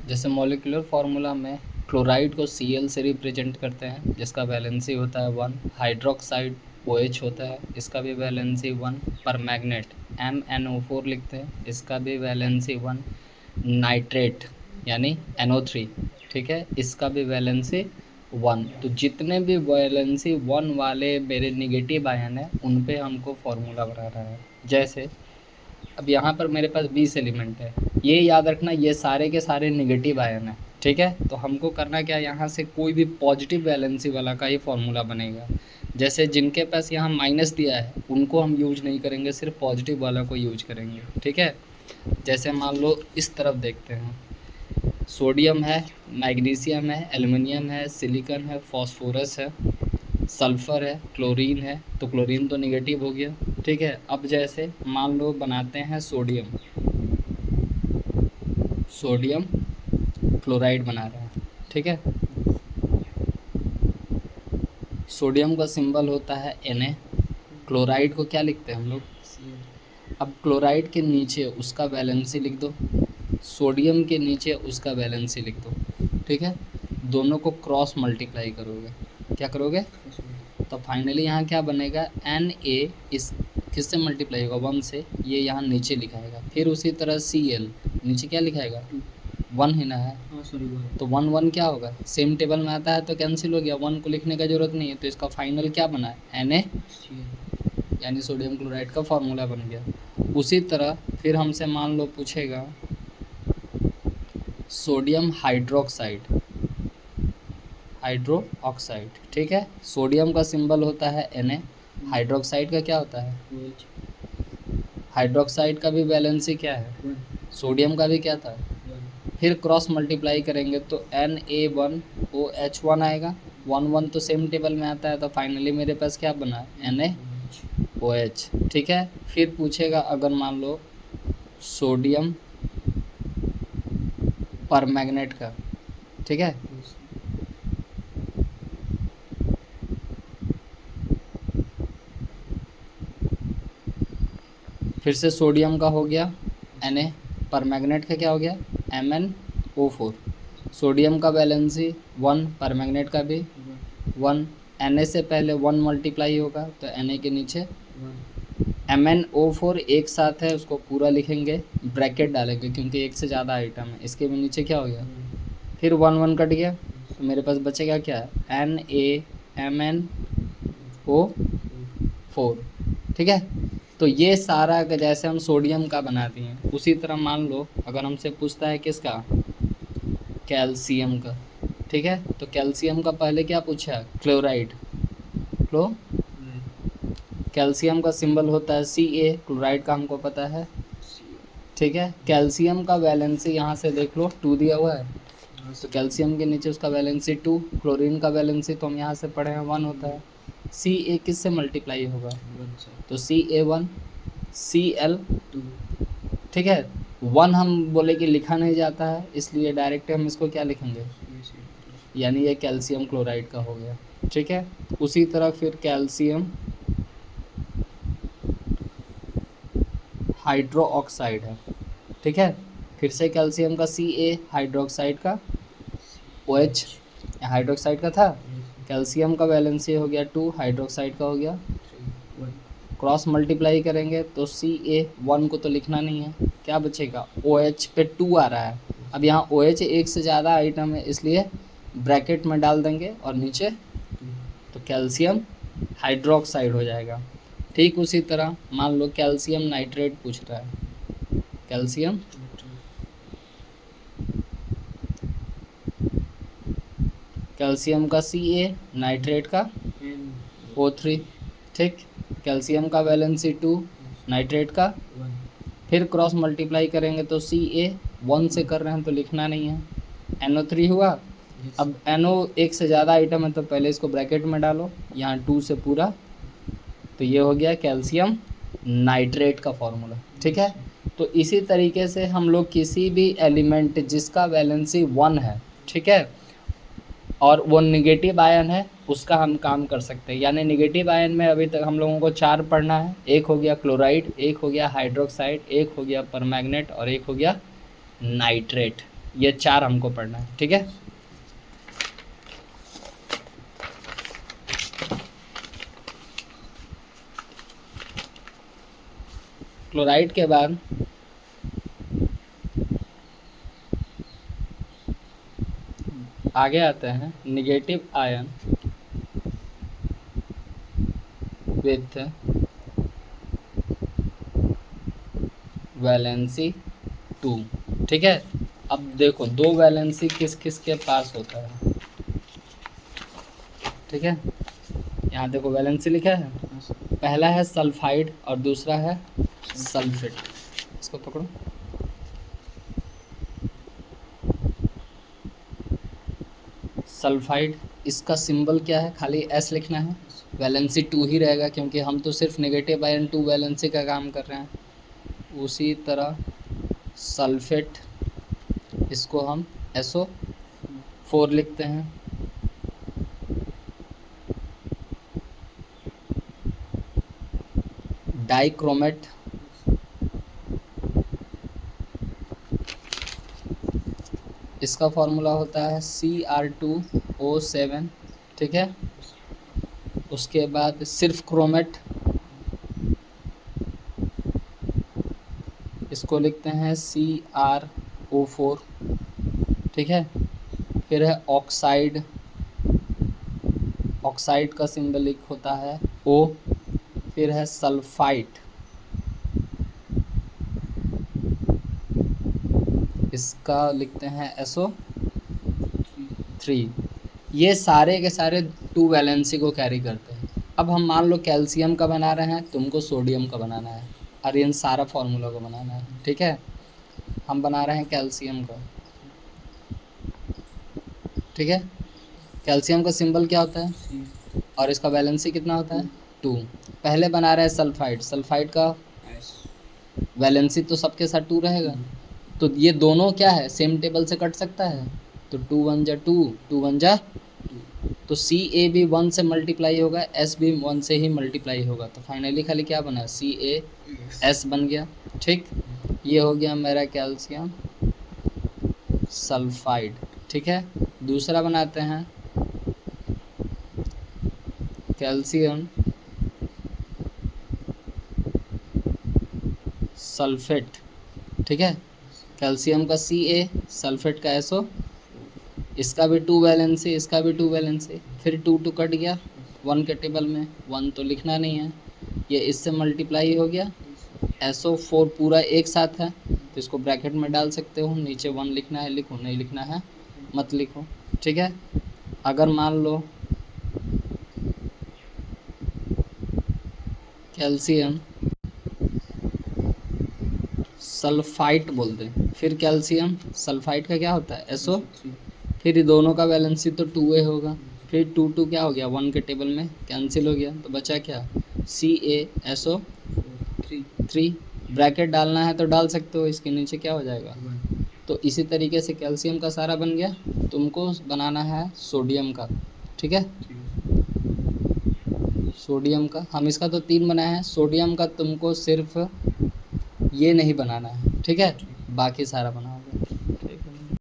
जैसे molecular formula में chloride को Cl से रिप्रेजेंट करते हैं जिसका वैलेंसी होता है 1, हाइड्रोक्साइड OH होता है इसका भी वैलेंसी 1, पर मैग्नेट MnO4 लिखते हैं इसका भी वैलेंसी 1, नाइट्रेट यानी NO3, ठीक है, इसका भी वैलेंसी 1। तो जितने भी वैलेंसी 1 वाले मेरे निगेटिव आयन हैं उन पे हमको फार्मूला बना रहा है। जैसे अब यहाँ पर मेरे पास 20 एलिमेंट है, ये याद रखना ये सारे के सारे निगेटिव आयन है, ठीक है। तो हमको करना क्या, यहाँ से कोई भी पॉजिटिव वैलेंसी वाला का ही फॉर्मूला बनेगा। जैसे जिनके पास यहाँ माइनस दिया है उनको हम यूज नहीं करेंगे, सिर्फ पॉजिटिव वाला को यूज करेंगे, ठीक है। जैसे मान लो इस तरफ देखते हैं, सोडियम है, मैग्नीशियम है, एल्युमिनियम है, सिलिकॉन है, फास्फोरस है, सल्फ़र है, क्लोरीन है। तो क्लोरीन तो निगेटिव हो गया, ठीक है। अब जैसे मान लो बनाते हैं सोडियम क्लोराइड बना रहे हैं, ठीक है। सोडियम का सिंबल होता है Na, क्लोराइड को क्या लिखते हैं हम लोग। अब क्लोराइड के नीचे उसका वैलेंसी लिख दो, सोडियम के नीचे उसका वैलेंसी लिख दो, ठीक है। दोनों को क्रॉस मल्टीप्लाई करोगे, क्या करोगे, तो फाइनली यहाँ क्या बनेगा, Na इस किससे मल्टीप्लाई होगा, 1 से, ये यहाँ नीचे लिखाएगा। फिर उसी तरह Cl नीचे क्या लिखाएगा, 1 ही ना है, तो 1 1 क्या होगा, सेम टेबल में आता है तो कैंसिल हो गया, 1 को लिखने का ज़रूरत नहीं है। तो इसका फाइनल क्या बना है, Na, यानी सोडियम क्लोराइड का फार्मूला बन गया। उसी तरह फिर हमसे मान लो पूछेगा सोडियम हाइड्रोक्साइड, ठीक है। सोडियम का सिंबल होता है Na, हाइड्रोक्साइड का क्या होता है, हाइड्रोक्साइड का भी वैलेंसी क्या है, सोडियम का भी क्या था, फिर क्रॉस मल्टीप्लाई करेंगे तो Na1OH1 आएगा, 1 1 तो सेम टेबल में आता है। तो फाइनली मेरे पास क्या बना, NaOH, ठीक है। फिर पूछेगा अगर मान लो सोडियम परमैंगनेट का, ठीक है, फिर से सोडियम का हो गया Na, परमैंगनेट का क्या हो गया MnO4, सोडियम का वैलेंसी 1, परमैंगनेट का भी 1, Na से पहले 1 मल्टीप्लाई होगा तो Na के नीचे MnO4 एक साथ है, उसको पूरा लिखेंगे, ब्रैकेट डालेंगे क्योंकि एक से ज़्यादा आइटम है। इसके भी नीचे क्या हो गया, फिर 1 1 कट गया, तो मेरे पास बचेगा क्या, NaMnO4, ठीक है। तो ये सारा जैसे हम सोडियम का बनाते हैं, उसी तरह मान लो अगर हमसे पूछता है किसका, कैल्शियम का, ठीक है। तो कैल्शियम का पहले क्या पूछा, क्लोराइड, कैल्शियम का सिंबल होता है Ca, क्लोराइड का हमको पता है, ठीक है। कैल्शियम का वैलेंसी यहाँ से देख लो 2 दिया हुआ है, तो कैल्शियम के नीचे उसका वैलेंसी 2, क्लोरीन का वैलेंसी तो हम यहाँ से पढ़े हैं 1 होता है। Ca किससे मल्टीप्लाई होगा, तो Ca1 Cl2, ठीक है। 1 हम बोले कि लिखा नहीं जाता है इसलिए डायरेक्ट हम इसको क्या लिखेंगे, यानी ये कैल्शियम क्लोराइड का हो गया, ठीक है। उसी तरह फिर कैल्शियम हाइड्रोक्साइड है, ठीक है। फिर से कैल्शियम का Ca, हाइड्रोक्साइड का OH, हाइड्रोक्साइड का था, कैल्शियम का वैलेंसी हो गया 2, हाइड्रोक्साइड का हो गया, क्रॉस मल्टीप्लाई करेंगे तो Ca1 को तो लिखना नहीं है, क्या बचेगा, OH पे 2 आ रहा है। अब यहाँ OH एक से ज़्यादा आइटम है इसलिए ब्रैकेट में डाल देंगे और नीचे तो कैल्शियम हाइड्रोक्साइड हो जाएगा। ठीक उसी तरह मान लो कैल्शियम नाइट्रेट पूछ रहा है, कैल्शियम का Ca, नाइट्रेट का O3, ठीक। कैल्शियम का वैलेंसी 2, नाइट्रेट का, फिर क्रॉस मल्टीप्लाई करेंगे तो Ca1 से कर रहे हैं तो लिखना नहीं है, NO3 हुआ। अब NO एक से ज़्यादा आइटम है तो पहले इसको ब्रैकेट में डालो, यहाँ 2 से पूरा, तो ये हो गया कैल्शियम नाइट्रेट का फॉर्मूला, ठीक है। तो इसी तरीके से हम लोग किसी भी एलिमेंट जिसका वैलेंसी 1 है, ठीक है, और वो निगेटिव आयन है उसका हम काम कर सकते हैं। यानी निगेटिव आयन में अभी तक हम लोगों को 4 पढ़ना है, एक हो गया क्लोराइड, एक हो गया हाइड्रोक्साइड, एक हो गया परमैंगनेट और एक हो गया नाइट्रेट, ये 4 हमको पढ़ना है, ठीक है। क्लोराइड के बाद आगे आते हैं निगेटिव आयन विथ वैलेंसी 2, ठीक है। अब देखो 2 वैलेंसी किस किस के पास होता है, ठीक है। यहाँ देखो वैलेंसी लिखा है, पहला है सल्फाइड और दूसरा है सल्फेट। इसको पकड़ो, सल्फाइड, इसका सिंबल क्या है, खाली एस लिखना है, वैलेंसी 2 ही रहेगा क्योंकि हम तो सिर्फ नेगेटिव आयन 2 वैलेंसी का काम कर रहे हैं। उसी तरह सल्फेट, इसको हम SO4 लिखते हैं। डाइक्रोमेट, इसका फॉर्मूला होता है Cr2O7, ठीक है। उसके बाद सिर्फ क्रोमेट, इसको लिखते हैं CrO4, ठीक है। फिर है ऑक्साइड, ऑक्साइड का सिंबल लिख होता है O। फिर है सल्फाइट, इसका लिखते हैं SO3। ये सारे के सारे 2 वैलेंसी को कैरी करते हैं। अब हम मान लो कैल्शियम का बना रहे हैं, तुमको सोडियम का बनाना है और इन सारा फॉर्मूला को बनाना है, ठीक है। हम बना रहे हैं कैल्शियम का, ठीक है। कैल्शियम का सिंबल क्या होता है और इसका वैलेंसी कितना होता है 2। पहले बना रहे हैं सल्फाइड, सल्फाइड का वैलेंसी तो सबके साथ 2 रहेगा, तो ये दोनों क्या है सेम टेबल से कट सकता है, तो 2 1 जा 2, 2 1 जा, तो Ca भी 1 से मल्टीप्लाई होगा, S भी 1 से ही मल्टीप्लाई होगा, तो फाइनली खाली क्या बना CaS बन गया, ठीक। ये हो गया मेरा कैल्शियम सल्फाइड, ठीक है। दूसरा बनाते हैं कैल्शियम सल्फेट, ठीक है। कैल्शियम का Ca, सल्फेट का SO, इसका भी 2 वैलेंसी, इसका भी 2 वैलेंसी, फिर 2 2 कट गया 1 के टेबल में, 1 तो लिखना नहीं है, ये इससे मल्टीप्लाई हो गया, SO4 पूरा एक साथ है तो इसको ब्रैकेट में डाल सकते हो, नीचे 1 लिखना है लिखो, नहीं लिखना है मत लिखो, ठीक है। अगर मान लो कैल्शियम सल्फाइट बोल दें, फिर कैल्शियम सल्फाइट का क्या होता है SO, फिर ये दोनों का वैलेंसी तो 2A होगा, फिर 2 2 क्या हो गया 1 के टेबल में कैंसिल हो गया, तो बचा क्या CaSO3। ब्रैकेट डालना है तो डाल सकते हो, इसके नीचे क्या हो जाएगा, तो इसी तरीके से कैल्शियम का सारा बन गया। तुमको बनाना है सोडियम का, ठीक है। सोडियम का हम इसका तो 3 बनाए हैं, सोडियम का तुमको सिर्फ ये नहीं बनाना है, ठीक है, बाकी सारा बना